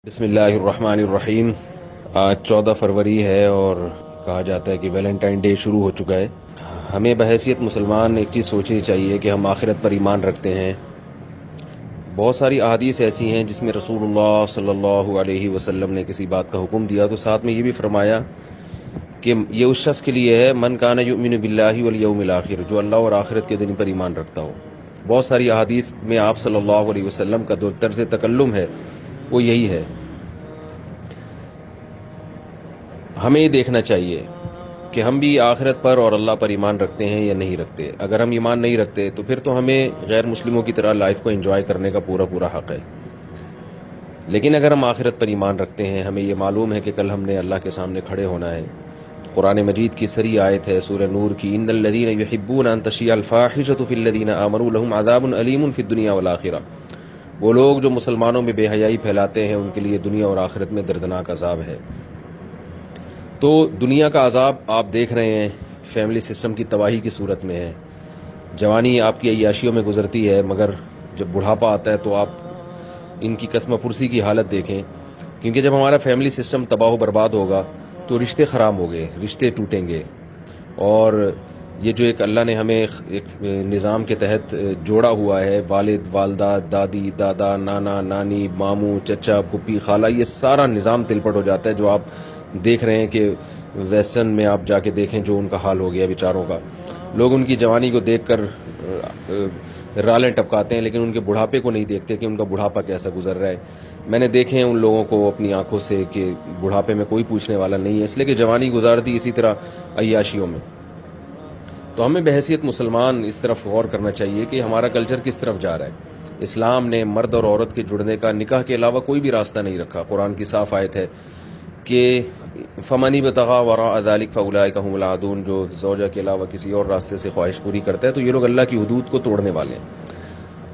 بسم اللہ الرحمن الرحیم۔ آج 14 فروری ہے اور کہا جاتا ہے کہ ویلنٹائن ڈے شروع ہو چکا ہے۔ ہمیں بحیثیت مسلمان ایک چیز سوچنی چاہیے کہ ہم آخرت پر ایمان رکھتے ہیں۔ بہت ساری احادیث ایسی ہیں جس میں رسول اللہ صلی اللہ علیہ وسلم نے کسی بات کا حکم دیا تو ساتھ میں یہ بھی فرمایا کہ یہ اس شخص کے لیے ہے من کان یؤمن باللہ والیوم الآخر، جو اللہ اور آخرت کے دن پر ایمان رکھتا ہو۔ بہت ساری احادیث میں آپ صلی اللہ علیہ وسلم کا جو طرز تکلم ہے وہ یہی ہے۔ ہمیں یہ دیکھنا چاہیے کہ ہم بھی آخرت پر اور اللہ پر ایمان رکھتے ہیں یا نہیں رکھتے۔ اگر ہم ایمان نہیں رکھتے تو پھر تو ہمیں غیر مسلموں کی طرح لائف کو انجوائے کرنے کا پورا حق ہے۔ لیکن اگر ہم آخرت پر ایمان رکھتے ہیں، ہمیں یہ معلوم ہے کہ کل ہم نے اللہ کے سامنے کھڑے ہونا ہے۔ قرآن مجید کی سری آیت ہے سورہ نور کی، ان الذین یحبون ان تشیع الفاحشۃ فی الذین آمنوا لہم عذاب علیم فی الدنیا والآخرہ۔ وہ لوگ جو مسلمانوں میں بے حیائی پھیلاتے ہیں ان کے لیے دنیا اور آخرت میں دردناک عذاب ہے۔ تو دنیا کا عذاب آپ دیکھ رہے ہیں، فیملی سسٹم کی تباہی کی صورت میں ہے۔ جوانی آپ کی عیاشیوں میں گزرتی ہے، مگر جب بڑھاپا آتا ہے تو آپ ان کی قسم پرسی کی حالت دیکھیں، کیونکہ جب ہمارا فیملی سسٹم تباہ و برباد ہوگا تو رشتے خراب ہو گئے، رشتے ٹوٹیں گے۔ اور یہ جو ایک اللہ نے ہمیں ایک نظام کے تحت جوڑا ہوا ہے، والد والدہ، دادی دادا، نانا نانی، ماموں چچا پھپھی خالہ، یہ سارا نظام تلپٹ ہو جاتا ہے۔ جو آپ دیکھ رہے ہیں کہ ویسٹرن میں آپ جا کے دیکھیں جو ان کا حال ہو گیا بیچاروں کا، لوگ ان کی جوانی کو دیکھ کر رالیں ٹپکاتے ہیں لیکن ان کے بڑھاپے کو نہیں دیکھتے کہ ان کا بڑھاپا کیسا گزر رہا ہے۔ میں نے دیکھے ہیں ان لوگوں کو اپنی آنکھوں سے کہ بڑھاپے میں کوئی پوچھنے والا نہیں ہے، اس لیے کہ جوانی گزار دی اسی طرح عیاشیوں میں۔ تو ہمیں بحیثیت مسلمان اس طرف غور کرنا چاہیے کہ ہمارا کلچر کس طرف جا رہا ہے۔ اسلام نے مرد اور عورت کے جڑنے کا نکاح کے علاوہ کوئی بھی راستہ نہیں رکھا۔ قرآن کی صاف آیت ہے کہ فمن ابتغى وراء ذلك فاولئک هم العادون، جو زوجہ کے علاوہ کسی اور راستے سے خواہش پوری کرتا ہے تو یہ لوگ اللہ کی حدود کو توڑنے والے ہیں۔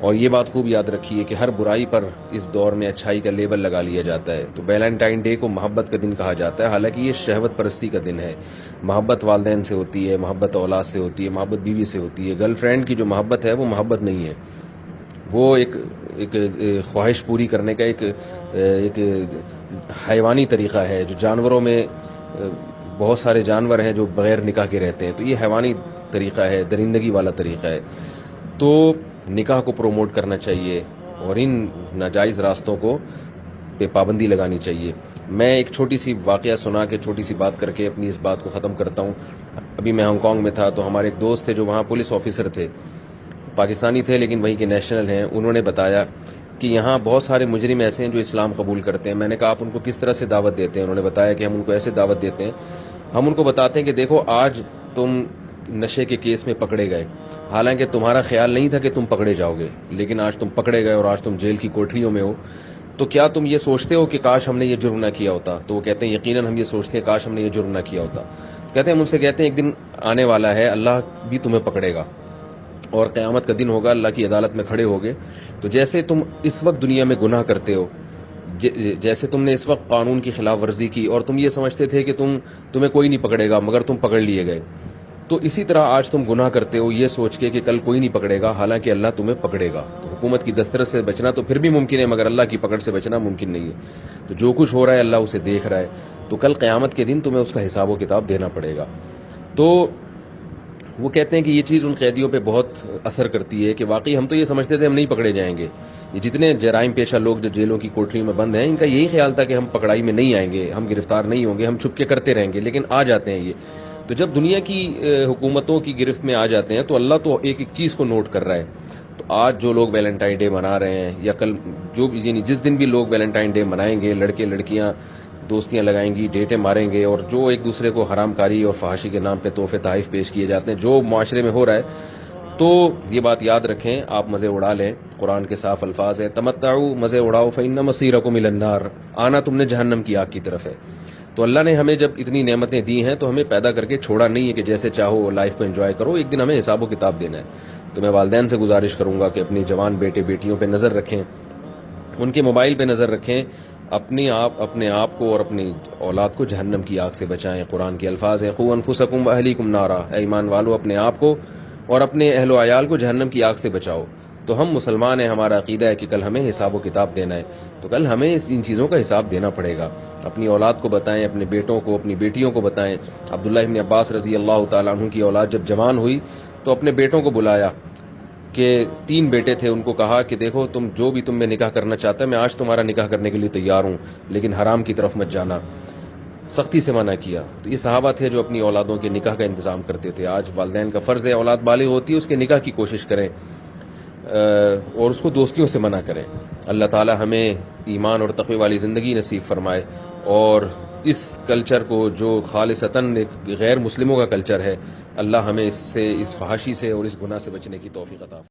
اور یہ بات خوب یاد رکھیے کہ ہر برائی پر اس دور میں اچھائی کا لیبل لگا لیا جاتا ہے۔ تو ویلنٹائن ڈے کو محبت کا دن کہا جاتا ہے، حالانکہ یہ شہوت پرستی کا دن ہے۔ محبت والدین سے ہوتی ہے، محبت اولاد سے ہوتی ہے، محبت بیوی سے ہوتی ہے۔ گرل فرینڈ کی جو محبت ہے وہ محبت نہیں ہے، وہ ایک خواہش پوری کرنے کا ایک حیوانی طریقہ ہے۔ جو جانوروں میں بہت سارے جانور ہیں جو بغیر نکاح کے رہتے ہیں، تو یہ حیوانی طریقہ ہے، درندگی والا طریقہ ہے۔ تو نکاح کو پروموٹ کرنا چاہیے اور ان ناجائز راستوں کو پہ پابندی لگانی چاہیے۔ میں ایک چھوٹی سی واقعہ سنا کے چھوٹی سی بات کر کے اپنی اس بات کو ختم کرتا ہوں۔ ابھی میں ہانگ کانگ میں تھا تو ہمارے ایک دوست تھے جو وہاں پولیس آفیسر تھے، پاکستانی تھے لیکن وہیں کے نیشنل ہیں۔ انہوں نے بتایا کہ یہاں بہت سارے مجرم ایسے ہیں جو اسلام قبول کرتے ہیں۔ میں نے کہا آپ ان کو کس طرح سے دعوت دیتے ہیں؟ انہوں نے بتایا کہ ہم ان کو ایسے دعوت دیتے ہیں، ہم ان کو بتاتے ہیں کہ دیکھو آج تم نشے کے کیس میں پکڑے گئے، حالانکہ تمہارا خیال نہیں تھا کہ تم پکڑے جاؤ گے، لیکن آج تم پکڑے گئے اور آج تم جیل کی کوٹریوں میں ہو، تو کیا تم یہ سوچتے ہو کہ کاش ہم نے یہ جرم نہ کیا ہوتا؟ تو وہ کہتے ہیں یقیناً ہم یہ سوچتے ہیں کاش ہم نے یہ جرم نہ کیا ہوتا۔ کہتے ہیں ہم ان سے کہتے ہیں ایک دن آنے والا ہے اللہ بھی تمہیں پکڑے گا اور قیامت کا دن ہوگا، اللہ کی عدالت میں کھڑے ہوگے، تو جیسے تم اس وقت دنیا میں گناہ کرتے ہو، جیسے تم نے اس وقت قانون کی خلاف ورزی کی اور تم یہ سمجھتے تھے کہ تمہیں کوئی نہیں پکڑے گا مگر تم پکڑ لیے گئے، تو اسی طرح آج تم گناہ کرتے ہو یہ سوچ کے کہ کل کوئی نہیں پکڑے گا، حالانکہ اللہ تمہیں پکڑے گا۔ تو حکومت کی دسترس سے بچنا تو پھر بھی ممکن ہے مگر اللہ کی پکڑ سے بچنا ممکن نہیں ہے۔ تو جو کچھ ہو رہا ہے اللہ اسے دیکھ رہا ہے، تو کل قیامت کے دن تمہیں اس کا حساب و کتاب دینا پڑے گا۔ تو وہ کہتے ہیں کہ یہ چیز ان قیدیوں پہ بہت اثر کرتی ہے کہ واقعی ہم تو یہ سمجھتے تھے ہم نہیں پکڑے جائیں گے۔ یہ جتنے جرائم پیشہ لوگ جو جیلوں کی کوٹریوں میں بند ہیں، ان کا یہی خیال تھا کہ ہم پکڑائی میں نہیں آئیں گے، ہم گرفتار نہیں ہوں گے، ہم چھپ کے کرتے رہیں گے، لیکن آ جاتے ہیں یہ۔ تو جب دنیا کی حکومتوں کی گرفت میں آ جاتے ہیں تو اللہ تو ایک ایک چیز کو نوٹ کر رہا ہے۔ تو آج جو لوگ ویلنٹائن ڈے منا رہے ہیں یا کل جو یعنی جس دن بھی لوگ ویلنٹائن ڈے منائیں گے، لڑکے لڑکیاں دوستیاں لگائیں گی، ڈیٹیں ماریں گے، اور جو ایک دوسرے کو حرام کاری اور فحاشی کے نام پہ تحفے تحائف پیش کیے جاتے ہیں جو معاشرے میں ہو رہا ہے، تو یہ بات یاد رکھیں، آپ مزے اڑا لیں۔ قرآن کے صاف الفاظ ہیں تمتعوا، مزے اڑاؤ، فإن مصیرکم الی النار، آنا تم نے جہنم کی آگ کی طرف ہے۔ تو اللہ نے ہمیں جب اتنی نعمتیں دی ہیں تو ہمیں پیدا کر کے چھوڑا نہیں ہے کہ جیسے چاہو لائف کو انجوائے کرو، ایک دن ہمیں حساب و کتاب دینا ہے۔ تو میں والدین سے گزارش کروں گا کہ اپنی جوان بیٹے بیٹیوں پہ نظر رکھیں، ان کے موبائل پہ نظر رکھیں، اپنے آپ کو اور اپنی اولاد کو جہنم کی آگ سے بچائیں۔ قرآن کے الفاظ ہیں قوا انفسکم واہلیکم نارا، اے ایمان والو اپنے آپ کو اور اپنے اہل و عیال کو جہنم کی آگ سے بچاؤ۔ تو ہم مسلمان ہیں، ہمارا عقیدہ ہے کہ کل ہمیں حساب و کتاب دینا ہے، تو کل ہمیں ان چیزوں کا حساب دینا پڑے گا. اپنی اولاد کو بتائیں، اپنے بیٹوں کو، اپنی بیٹیوں کو بتائیں. عبداللہ ابن عباس رضی اللہ تعالیٰ عنہ کی اولاد جب جوان ہوئی تو اپنے بیٹوں کو بلایا کہ 3 بیٹے تھے، ان کو کہا کہ دیکھو تم جو بھی تم میں نکاح کرنا چاہتا ہے، میں آج تمہارا نکاح کرنے کے لیے تیار ہوں، لیکن حرام کی طرف مت جانا. سختی سے منع کیا. تو یہ صحابہ تھے جو اپنی اولادوں کے نکاح کا انتظام کرتے تھے. آج والدین کا فرض ہے، اولاد بالغ ہوتی ہے اس کے نکاح کی کوشش کریں اور اس کو دوستیوں سے منع کریں. اللہ تعالی ہمیں ایمان اور تقوی والی زندگی نصیب فرمائے، اور اس کلچر کو جو خالصتاً غیر مسلموں کا کلچر ہے، اللہ ہمیں اس سے، اس فحاشی سے اور اس گناہ سے بچنے کی توفیق عطا فرمائے.